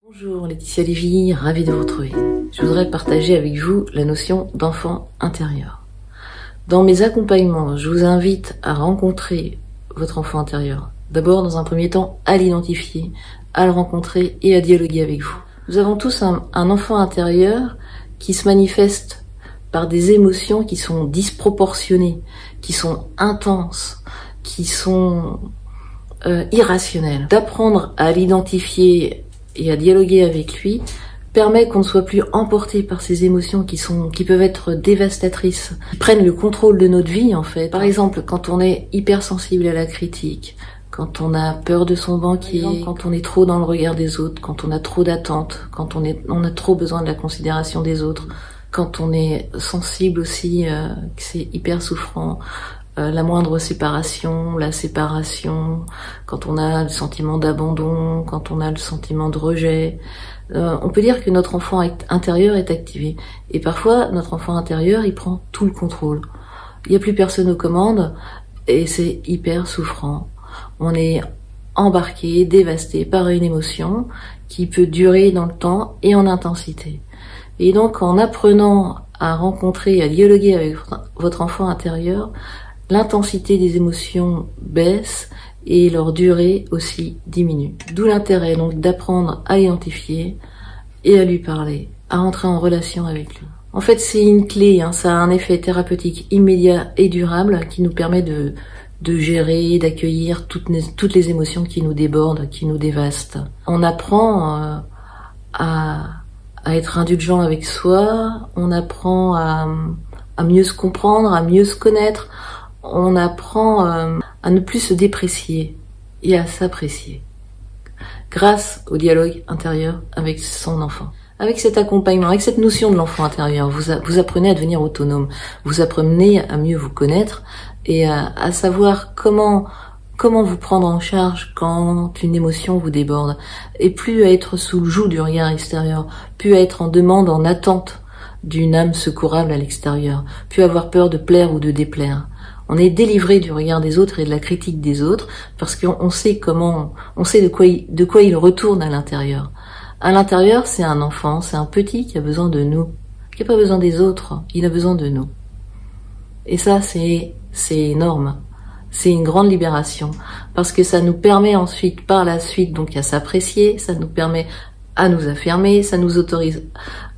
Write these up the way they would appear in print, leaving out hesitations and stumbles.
Bonjour Laetitia Lévy, ravie de vous retrouver. Je voudrais partager avec vous la notion d'enfant intérieur. Dans mes accompagnements, je vous invite à rencontrer votre enfant intérieur. D'abord, dans un premier temps, à l'identifier, à le rencontrer et à dialoguer avec vous. Nous avons tous un enfant intérieur qui se manifeste par des émotions qui sont disproportionnées, qui sont intenses, qui sont irrationnelles. D'apprendre à l'identifier et à dialoguer avec lui permet qu'on ne soit plus emporté par ces émotions qui peuvent être dévastatrices, qui prennent le contrôle de notre vie en fait. Par exemple, quand on est hypersensible à la critique, quand on a peur de son banquier, quand on est trop dans le regard des autres, quand on a trop d'attentes, quand on a trop besoin de la considération des autres, quand on est sensible aussi, que c'est hyper souffrant, la moindre séparation, la séparation, quand on a le sentiment d'abandon, quand on a le sentiment de rejet, on peut dire que notre enfant intérieur est activé. Et parfois, notre enfant intérieur, il prend tout le contrôle. Il n'y a plus personne aux commandes et c'est hyper souffrant. On est embarqué, dévasté par une émotion qui peut durer dans le temps et en intensité. Et donc, en apprenant à rencontrer, à dialoguer avec votre enfant intérieur, l'intensité des émotions baisse et leur durée aussi diminue. D'où l'intérêt donc d'apprendre à identifier et à lui parler, à entrer en relation avec lui. En fait, c'est une clé, ça a un effet thérapeutique immédiat et durable qui nous permet de gérer, d'accueillir toutes les émotions qui nous débordent, qui nous dévastent. On apprend à être indulgent avec soi, on apprend à mieux se comprendre, à mieux se connaître, on apprend à ne plus se déprécier et à s'apprécier grâce au dialogue intérieur avec son enfant. Avec cet accompagnement, avec cette notion de l'enfant intérieur, vous apprenez à devenir autonome, vous apprenez à mieux vous connaître et à savoir comment vous prendre en charge quand une émotion vous déborde, et plus à être sous le joug du regard extérieur, plus à être en demande, en attente d'une âme secourable à l'extérieur, plus avoir peur de plaire ou de déplaire. On est délivré du regard des autres et de la critique des autres parce qu'on sait de quoi il retourne à l'intérieur. À l'intérieur, c'est un enfant, c'est un petit qui a besoin de nous, qui n'a pas besoin des autres, il a besoin de nous. Et ça, c'est énorme. C'est une grande libération parce que ça nous permet ensuite, par la suite, donc à s'apprécier, ça nous permet à nous affirmer, ça nous autorise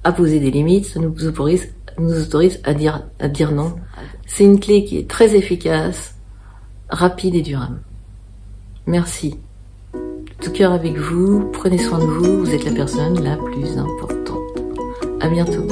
à poser des limites, ça nous autorise à dire non. C'est une clé qui est très efficace, rapide et durable. Merci. De tout cœur avec vous, prenez soin de vous, vous êtes la personne la plus importante. À bientôt.